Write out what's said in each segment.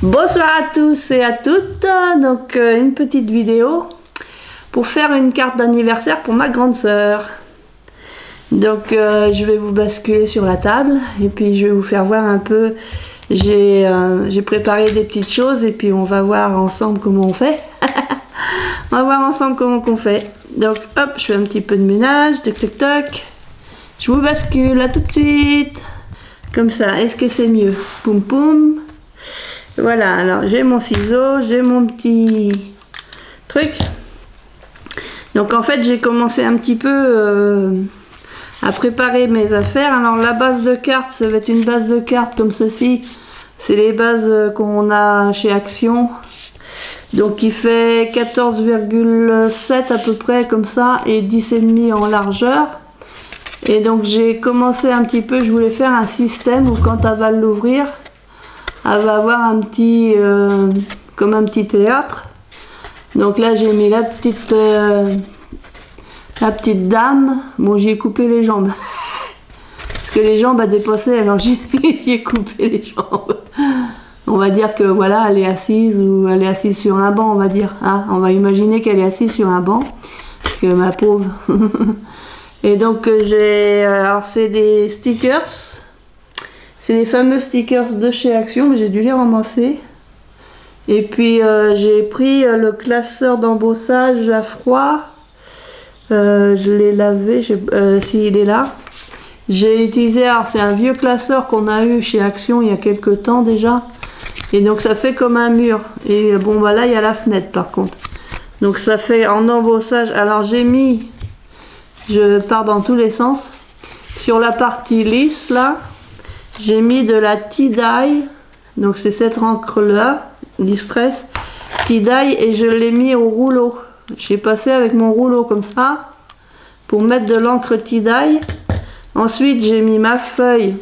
Bonsoir à tous et à toutes, donc une petite vidéo pour faire une carte d'anniversaire pour ma grande sœur. Donc je vais vous basculer sur la table et puis je vais vous faire voir un peu, j'ai préparé des petites choses et puis on va voir ensemble comment on fait. On va voir ensemble comment on fait. Donc hop, je fais un petit peu de ménage, toc toc toc. Je vous bascule, à tout de suite. Comme ça, est-ce que c'est mieux? Poum poum. Voilà, alors j'ai mon ciseau, j'ai mon petit truc. Donc en fait j'ai commencé un petit peu à préparer mes affaires. Alors la base de cartes, ça va être une base de cartes comme ceci. C'est les bases qu'on a chez Action. Donc il fait 14,7 à peu près comme ça et 10,5 en largeur. Et donc j'ai commencé un petit peu, je voulais faire un système où quand elle va l'ouvrir, elle va avoir un petit, comme un petit théâtre. Donc là j'ai mis la petite dame. Bon, j'ai coupé les jambes. Parce que les jambes a dépassé, alors j'ai coupé les jambes. On va dire que voilà, elle est assise ou elle est assise sur un banc, on va dire. Hein, on va imaginer qu'elle est assise sur un banc. Parce que ma pauvre. Et donc j'ai, alors c'est des stickers. C'est les fameux stickers de chez Action, mais j'ai dû les ramasser. Et puis j'ai pris le classeur d'embossage à froid. Je l'ai lavé, s'il est là. J'ai utilisé, alors c'est un vieux classeur qu'on a eu chez Action il y a quelques temps déjà. Et donc ça fait comme un mur. Et bon bah là il y a la fenêtre par contre. Donc ça fait en embossage. Alors j'ai mis, je pars dans tous les sens. Sur la partie lisse là, j'ai mis de la tie-dye. Donc c'est cette encre là, Distress tie-dye, et je l'ai mis au rouleau. J'ai passé avec mon rouleau comme ça pour mettre de l'encre tie-dye. Ensuite j'ai mis ma feuille.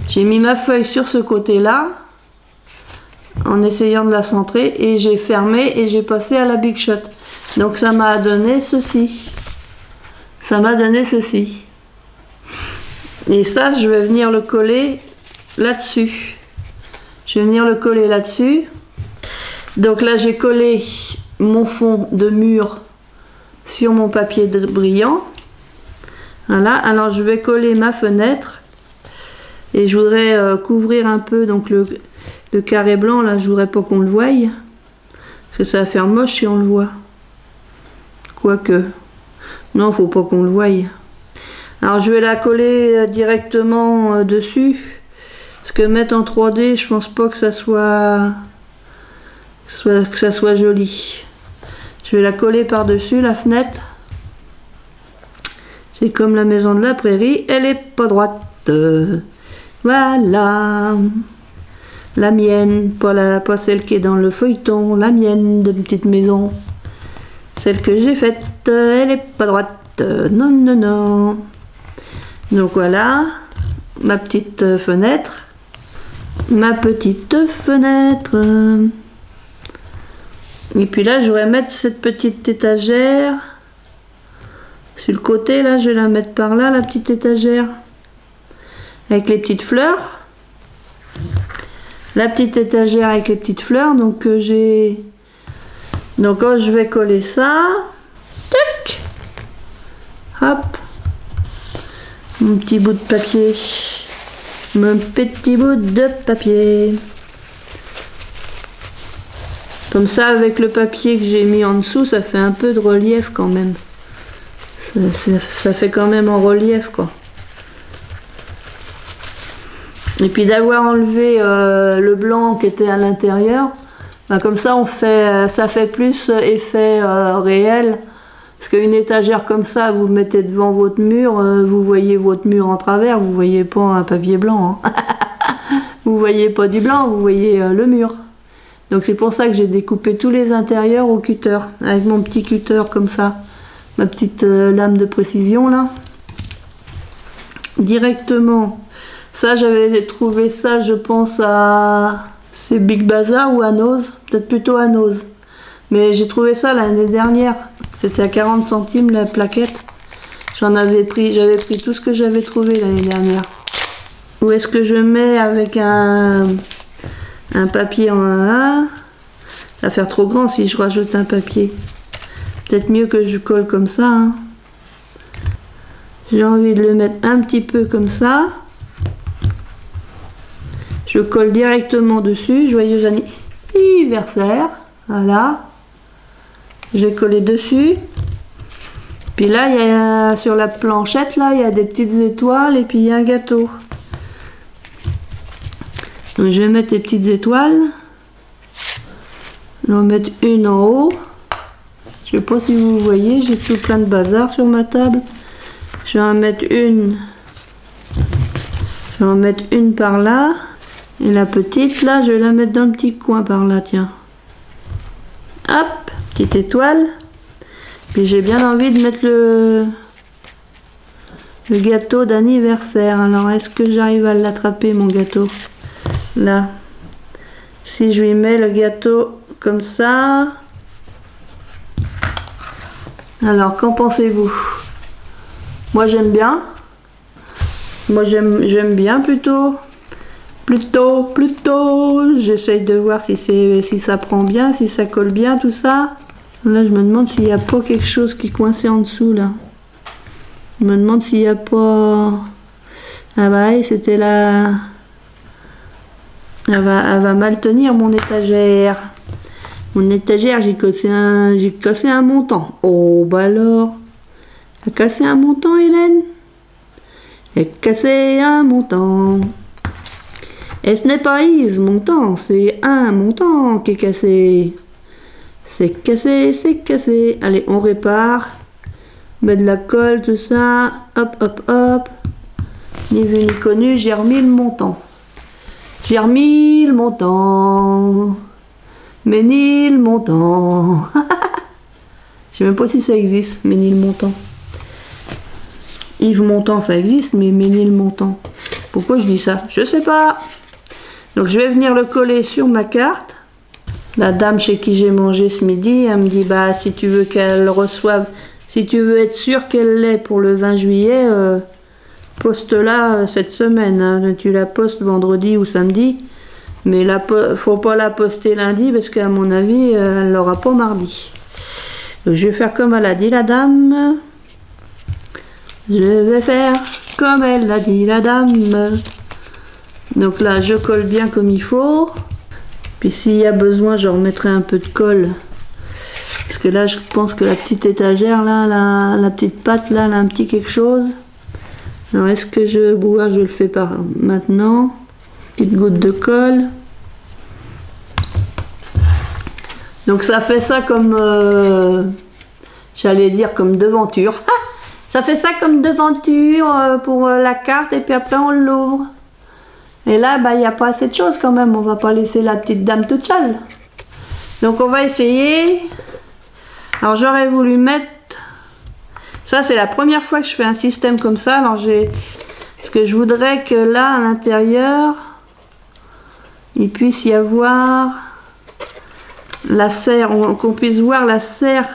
J'ai mis ma feuille sur ce côté là en essayant de la centrer et j'ai fermé et j'ai passé à la Big Shot. Donc ça m'a donné ceci. Ça m'a donné ceci. Et ça je vais venir le coller là-dessus. Je vais venir le coller là-dessus. Donc là j'ai collé mon fond de mur sur mon papier brillant. Voilà, alors je vais coller ma fenêtre et je voudrais couvrir un peu donc le carré blanc là, je voudrais pas qu'on le voie parce que ça va faire moche si on le voit. Quoique, non, faut pas qu'on le voie. Alors je vais la coller directement dessus parce que mettre en 3D, je pense pas que ça soit joli. Je vais la coller par dessus la fenêtre. C'est comme la maison de la prairie, elle est pas droite. Voilà. La mienne, pas celle qui est dans le feuilleton, la mienne de petite maison. Celle que j'ai faite, elle est pas droite. Non, non, non. Donc voilà, ma petite fenêtre. Ma petite fenêtre. Et puis là, je vais mettre cette petite étagère. Sur le côté, là, je vais la mettre par là, la petite étagère. Avec les petites fleurs. La petite étagère avec les petites fleurs. Donc, j'ai... Donc, quand je vais coller ça. Tac. Hop. Mon petit bout de papier. Mon petit bout de papier. Comme ça, avec le papier que j'ai mis en dessous, ça fait un peu de relief quand même. Ça fait quand même en relief quoi. Et puis d'avoir enlevé le blanc qui était à l'intérieur, ben comme ça on fait, ça fait plus effet réel. Parce qu'une étagère comme ça, vous mettez devant votre mur, vous voyez votre mur en travers, vous voyez pas un papier blanc. Hein. Vous voyez pas du blanc, vous voyez le mur. Donc c'est pour ça que j'ai découpé tous les intérieurs au cutter, avec mon petit cutter comme ça. Ma petite lame de précision là. Directement. Ça j'avais trouvé ça je pense à... C'est Big Bazar ou à Nose. Peut-être plutôt à Nose. Mais j'ai trouvé ça l'année dernière. C'était à 40 centimes la plaquette. J'avais pris tout ce que j'avais trouvé l'année dernière. Où est-ce que je mets avec un papier en 1A? Ça va faire trop grand si je rajoute un papier. Peut-être mieux que je colle comme ça. Hein. J'ai envie de le mettre un petit peu comme ça. Je colle directement dessus. Joyeux anniversaire. Voilà. Je vais coller dessus. Puis là, il y a, sur la planchette, là, il y a des petites étoiles et puis il y a un gâteau. Donc je vais mettre les petites étoiles. Je vais en mettre une en haut. Je sais pas si vous voyez, j'ai tout plein de bazar sur ma table. Je vais en mettre une. Je vais en mettre une par là. Et la petite, là, je vais la mettre dans le petit coin par là, tiens. Hop, petite étoile. Puis j'ai bien envie de mettre le gâteau d'anniversaire. Alors, est-ce que j'arrive à l'attraper, mon gâteau? Là. Si je lui mets le gâteau comme ça. Alors, qu'en pensez-vous? Moi, j'aime bien. Moi, j'aime bien plutôt. Plutôt. J'essaye de voir si ça prend bien, si ça colle bien, tout ça. Là, je me demande s'il n'y a pas quelque chose qui est coincé en dessous, là. Je me demande s'il n'y a pas... Ah bah, c'était là... Elle va mal tenir, mon étagère. Mon étagère, j'ai cassé un montant. Oh, bah alors. Elle a cassé un montant, Hélène? Elle a cassé un montant. Et ce n'est pas Yves Montand, c'est un montant qui est cassé. C'est cassé, c'est cassé. Allez, on répare. On met de la colle, tout ça. Hop, hop, hop. Ni vu ni connu, j'ai remis le montant. J'ai remis le montant. Mais ni le montant. Je sais même pas si ça existe, mais ni le montant. Yves Montand, ça existe, mais ni le montant. Pourquoi je dis ça? Je sais pas. Donc je vais venir le coller sur ma carte. La dame chez qui j'ai mangé ce midi, elle me dit, bah si tu veux qu'elle reçoive, si tu veux être sûr qu'elle l'ait pour le 20 juillet, poste-la cette semaine. Hein. Tu la postes vendredi ou samedi. Mais faut pas la poster lundi parce qu'à mon avis, elle l'aura pas mardi. Donc je vais faire comme elle a dit la dame. Je vais faire comme elle l'a dit la dame. Donc là, je colle bien comme il faut. Puis s'il y a besoin, je remettrai un peu de colle. Parce que là, je pense que la petite étagère, là, la petite patte, là, elle a un petit quelque chose. Alors, est-ce que je le fais par maintenant? Petite goutte de colle. Donc ça fait ça comme... j'allais dire comme devanture. Ça fait ça comme devanture pour la carte et puis après on l'ouvre. Et là, bah, il n'y a pas assez de choses quand même. On va pas laisser la petite dame toute seule. Donc on va essayer. Alors j'aurais voulu mettre... Ça c'est la première fois que je fais un système comme ça. Alors parce que je voudrais que là, à l'intérieur, il puisse y avoir la serre. Qu'on puisse voir la serre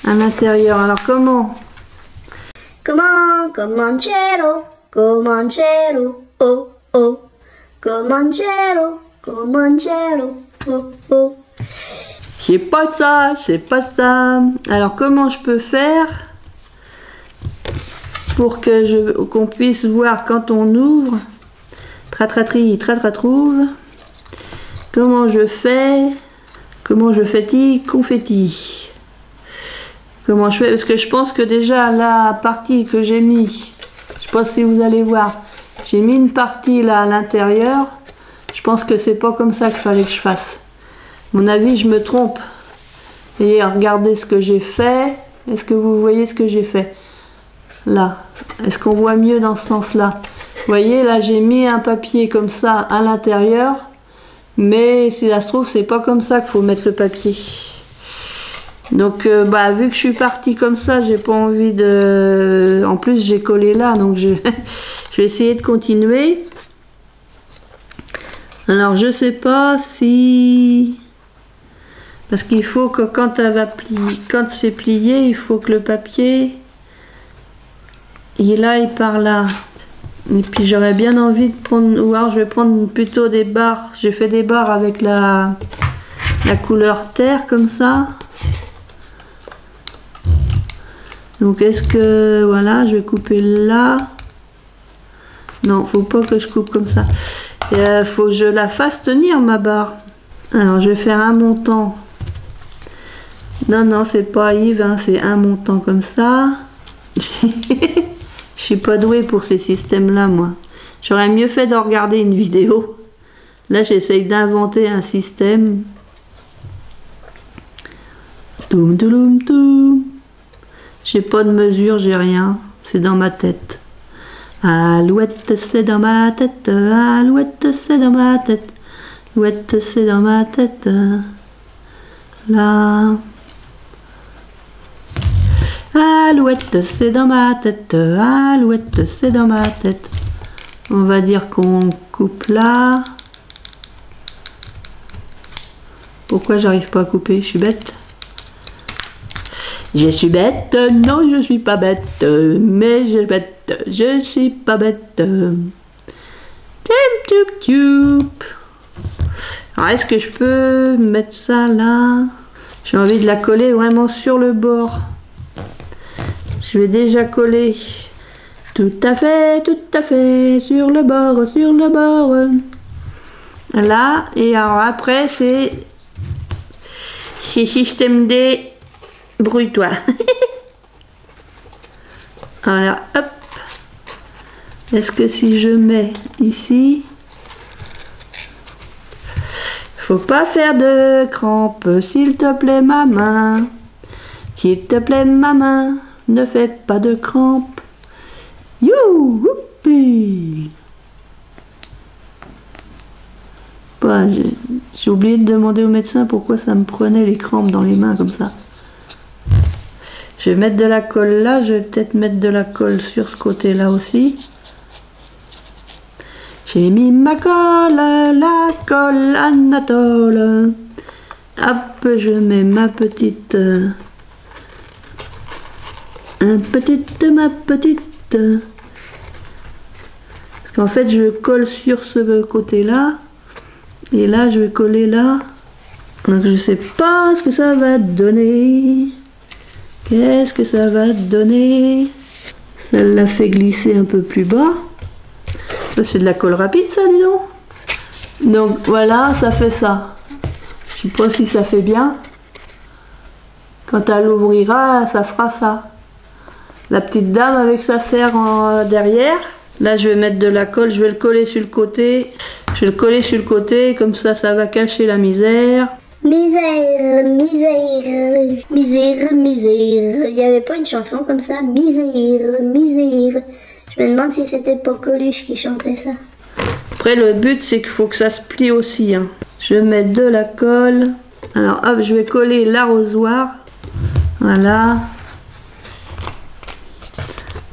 à l'intérieur. Alors comment? Comanchero, oh, oh. Comanchero, oh, oh. C'est pas ça, c'est pas ça. Alors comment je peux faire pour que qu'on puisse voir quand on ouvre? Trouve. Comment je fais confetti? Comment je fais? Parce que je pense que déjà la partie que j'ai mis, je sais pas si vous allez voir, j'ai mis une partie là à l'intérieur. Je pense que c'est pas comme ça qu'il fallait que je fasse. À mon avis, je me trompe. Et regardez ce que j'ai fait. Est-ce que vous voyez ce que j'ai fait? Là. Est-ce qu'on voit mieux dans ce sens-là? Vous voyez, là, j'ai mis un papier comme ça à l'intérieur. Mais si ça se trouve, c'est pas comme ça qu'il faut mettre le papier. Donc, bah, vu que je suis partie comme ça, j'ai pas envie de... En plus, j'ai collé là, donc je vais essayer de continuer. Alors, je sais pas si... Parce qu'il faut que quand elle va plier, quand c'est plié, il faut que le papier il aille par là. Et puis j'aurais bien envie de prendre, ou alors je vais prendre plutôt des barres. J'ai fait des barres avec la couleur terre comme ça. Donc est-ce que, voilà, je vais couper là. Non, faut pas que je coupe comme ça. Il faut que je la fasse tenir ma barre. Alors je vais faire un montant. Non, non, c'est pas Yves, hein, c'est un montant comme ça. Je suis pas douée pour ces systèmes-là, moi. J'aurais mieux fait de regarder une vidéo. Là, j'essaye d'inventer un système. Toum, toum, toum. J'ai pas de mesure, j'ai rien. C'est dans ma tête. Alouette, c'est dans ma tête. Alouette, c'est dans ma tête. Alouette, c'est dans ma tête. Là. Alouette, c'est dans ma tête. Alouette, c'est dans ma tête. On va dire qu'on coupe là. Pourquoi j'arrive pas à couper? Je suis bête. Je suis bête. Non, je suis pas bête. Mais je suis bête. Je suis pas bête. Alors, est-ce que je peux mettre ça là? J'ai envie de la coller vraiment sur le bord. Je vais déjà coller tout à fait, sur le bord, là, et alors après c'est système D, brouille-toi. Voilà, hop. Est-ce que si je mets ici, faut pas faire de crampes, s'il te plaît ma main, s'il te plaît ma main. Ne fais pas de crampes. Youhoupi. Bah, j'ai oublié de demander au médecin pourquoi ça me prenait les crampes dans les mains comme ça. Je vais mettre de la colle là. Je vais peut-être mettre de la colle sur ce côté-là aussi. J'ai mis ma colle, la colle Anatole. Hop, je mets ma petite... ma petite. Parce qu'en fait, je colle sur ce côté-là. Et là, je vais coller là. Donc, je sais pas ce que ça va donner. Qu'est-ce que ça va donner? Ça l'a fait glisser un peu plus bas. C'est de la colle rapide, ça, dis donc. Donc, voilà, ça fait ça. Je sais pas si ça fait bien. Quand elle l'ouvrira, ça fera ça. La petite dame avec sa serre derrière. Là, je vais mettre de la colle, je vais le coller sur le côté. Je vais le coller sur le côté, comme ça, ça va cacher la misère. Misère, misère, misère, misère. Il n'y avait pas une chanson comme ça? Misère, misère. Je me demande si c'était pas Coluche qui chantait ça. Après, le but, c'est qu'il faut que ça se plie aussi. Hein. Je vais mettre de la colle. Alors, hop, je vais coller l'arrosoir. Voilà.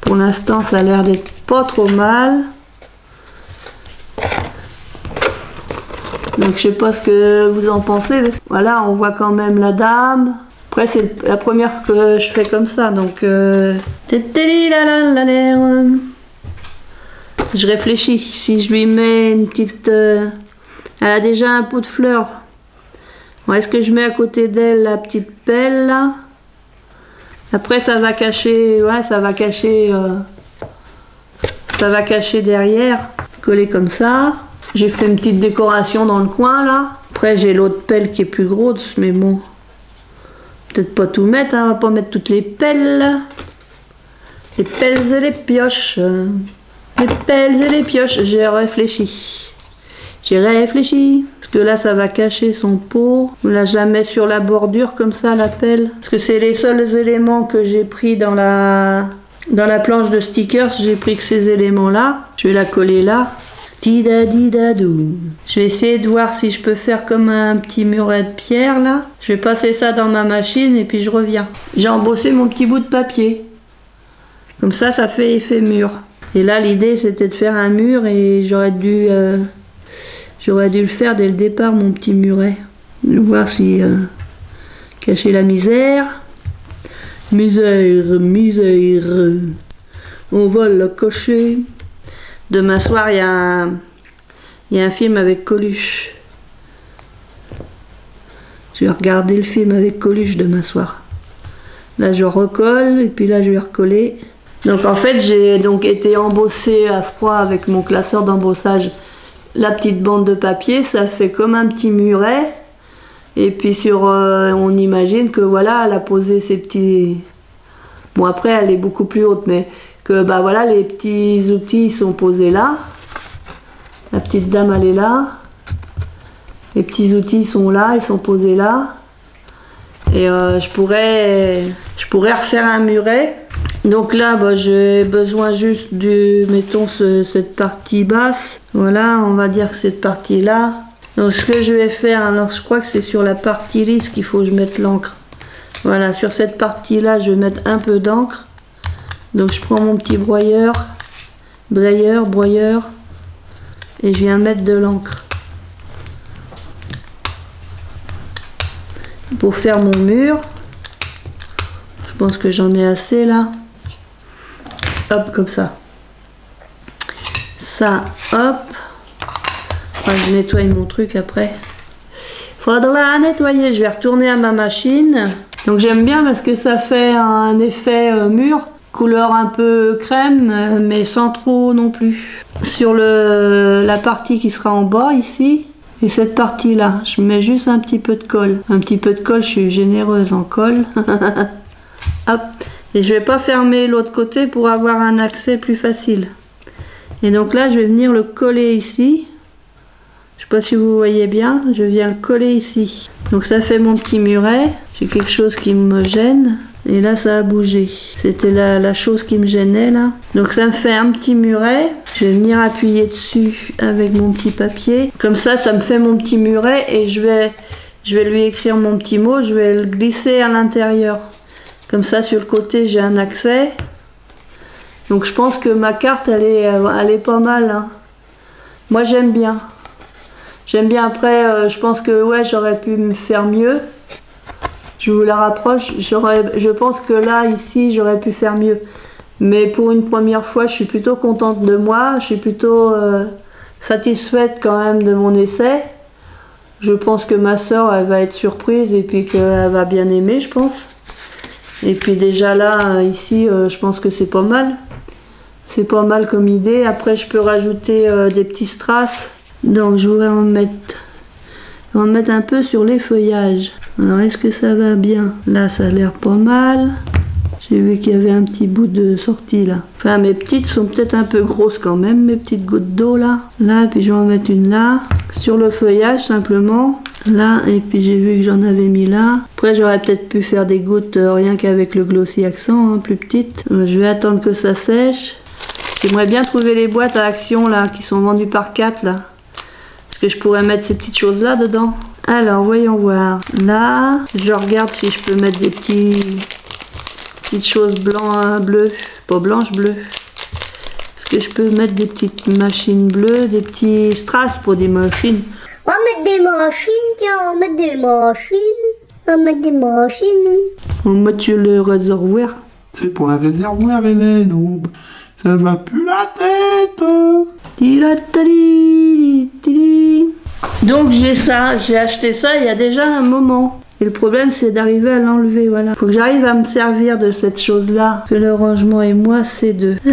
Pour l'instant, ça a l'air d'être pas trop mal. Donc, je sais pas ce que vous en pensez. Voilà, on voit quand même la dame. Après, c'est la première que je fais comme ça. Donc, je réfléchis. Si je lui mets une petite... elle a déjà un pot de fleurs. Bon, est-ce que je mets à côté d'elle la petite pelle, là? Après, ça va cacher, ouais, ça va cacher derrière, coller comme ça. J'ai fait une petite décoration dans le coin, là. Après, j'ai l'autre pelle qui est plus grosse, mais bon, peut-être pas tout mettre, hein, on va pas mettre toutes les pelles. Les pelles et les pioches. Les pelles et les pioches, j'ai réfléchi. Parce que là, ça va cacher son pot. Là, je la mets sur la bordure comme ça, la pelle. Parce que c'est les seuls éléments que j'ai pris dans la planche de stickers. J'ai pris que ces éléments-là. Je vais la coller là. Tidadidadou. Je vais essayer de voir si je peux faire comme un petit muret de pierre, là. Je vais passer ça dans ma machine et puis je reviens. J'ai embossé mon petit bout de papier. Comme ça, ça fait effet mur. Et là, l'idée, c'était de faire un mur et j'aurais dû le faire dès le départ, mon petit muret. Voir si Cacher la misère. Misère, misère. On va la cocher. Demain soir, il y a un film avec Coluche. Je vais regarder le film avec Coluche demain soir. Là, je recolle et puis là, je vais recoller. Donc, en fait, j'ai donc été embossée à froid avec mon classeur d'embossage. La petite bande de papier, ça fait comme un petit muret. Et puis, on imagine que voilà, elle a posé ses petits... Bon, après, elle est beaucoup plus haute, mais que bah voilà, les petits outils sont posés là. La petite dame, elle est là. Les petits outils sont là, ils sont posés là. Et je pourrais refaire un muret. Donc là, bah, j'ai besoin juste de, mettons, cette partie basse. Voilà, on va dire que cette partie-là. Donc ce que je vais faire, alors je crois que c'est sur la partie lisse qu'il faut que je mette l'encre. Voilà, sur cette partie-là, je vais mettre un peu d'encre. Donc je prends mon petit broyeur, et je viens mettre de l'encre. Pour faire mon mur, je pense que j'en ai assez là. Hop, comme ça. Ça, hop. Enfin, je nettoie mon truc après. Faudra nettoyer, je vais retourner à ma machine. Donc j'aime bien parce que ça fait un effet mûr, couleur un peu crème, mais sans trop non plus. Sur la partie qui sera en bas ici, et cette partie là, je mets juste un petit peu de colle. Un petit peu de colle, je suis généreuse en colle. Hop. Et je vais pas fermer l'autre côté pour avoir un accès plus facile. Et donc là, je vais venir le coller ici. Je sais pas si vous voyez bien, je viens le coller ici. Donc ça fait mon petit muret. J'ai quelque chose qui me gêne. Et là, ça a bougé. C'était la chose qui me gênait là. Donc ça me fait un petit muret. Je vais venir appuyer dessus avec mon petit papier. Comme ça, ça me fait mon petit muret. Et je vais lui écrire mon petit mot. Je vais le glisser à l'intérieur. Comme ça, sur le côté, j'ai un accès. Donc je pense que ma carte, elle est pas mal. Hein. Moi, j'aime bien. J'aime bien. Après, je pense que ouais, j'aurais pu me faire mieux. Je vous la rapproche. Je pense que là, ici, j'aurais pu faire mieux. Mais pour une première fois, je suis plutôt contente de moi. Je suis plutôt satisfaite quand même de mon essai. Je pense que ma soeur, elle va être surprise et puis qu'elle va bien aimer, je pense. Et puis déjà là, ici, je pense que c'est pas mal. C'est pas mal comme idée. Après, je peux rajouter des petits strass. Donc, je voudrais en mettre un peu sur les feuillages. Alors, est-ce que ça va bien? Là, ça a l'air pas mal. J'ai vu qu'il y avait un petit bout de sortie là. Enfin, mes petites sont peut-être un peu grosses quand même, mes petites gouttes d'eau là. Là, puis je vais en mettre une là. Sur le feuillage, simplement. Là, et puis j'ai vu que j'en avais mis là. Après, j'aurais peut-être pu faire des gouttes rien qu'avec le Glossy Accent, hein, plus petites. Je vais attendre que ça sèche. J'aimerais bien trouver les boîtes à Action là, qui sont vendues par 4 là. Parce que je pourrais mettre ces petites choses là dedans. Alors, voyons voir. Là, je regarde si je peux mettre des petites choses blancs, bleues. Pas blanches, bleues. Est-ce que je peux mettre des petites machines bleues, des petits strass pour des machines? On va mettre des machines, tiens, on va mettre des machines. On va mettre des machines. On va mettre sur le réservoir. C'est pour un réservoir, Hélène. Oh, ça va plus la tête. Donc j'ai ça, j'ai acheté ça il y a déjà un moment. Et le problème c'est d'arriver à l'enlever, voilà. Faut que j'arrive à me servir de cette chose-là. Que le rangement et moi c'est deux. Je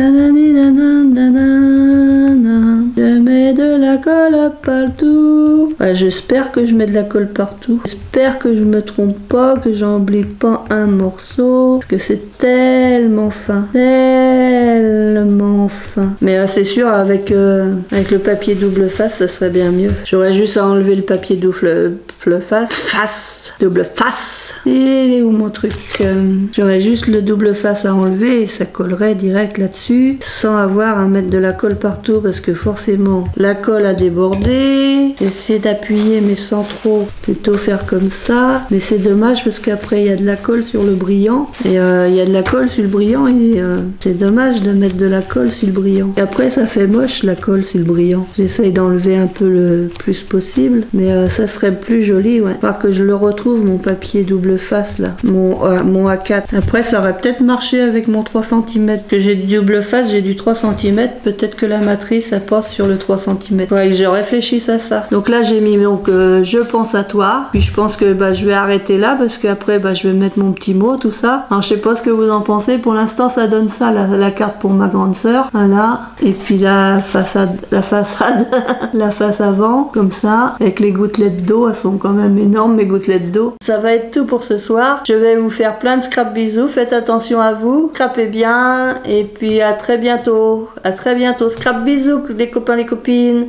mets de la colle partout. Ouais, j'espère que je mets de la colle partout. J'espère que je me trompe pas, que j'oublie pas un morceau. Parce que c'est tellement fin. Tellement fin. Mais c'est sûr avec le papier double face ça serait bien mieux. J'aurais juste à enlever le papier double face. Double face. Il est où mon truc? J'aurais juste le double face à enlever et ça collerait direct là-dessus sans avoir à mettre de la colle partout parce que forcément la colle a débordé. J'essaie d'appuyer mais sans trop, plutôt faire comme ça. Mais c'est dommage parce qu'après il y a de la colle sur le brillant. Et il y a de la colle sur le brillant et c'est dommage de mettre de la colle sur le brillant. Et après ça fait moche la colle sur le brillant. J'essaye d'enlever un peu le plus possible. Mais ça serait plus joli, ouais. Faut que je le retrouve mon papier double face là. Mon A4. Après ça aurait peut-être marché avec mon 3 cm. Que j'ai du double face, j'ai du 3 cm. Peut-être que la matrice elle passe sur le 3 cm. Ouais, que je réfléchisse à ça. Donc là j'ai mis donc je pense à toi. Puis je pense que je vais arrêter là parce qu'après je vais mettre mon petit mot, tout ça. Alors je sais pas ce que vous en pensez. Pour l'instant ça donne ça, la carte pour ma grande sœur. Voilà. Et puis la façade, la face avant, comme ça. Avec les gouttelettes d'eau, elles sont quand même énormes mes gouttelettes d'eau. Ça va être tout pour ce soir. Je vais vous faire plein de scrap bisous. Faites attention à vous. Scrapez bien. Et puis à très bientôt. À très bientôt. Scrap bisous les copains, les copines.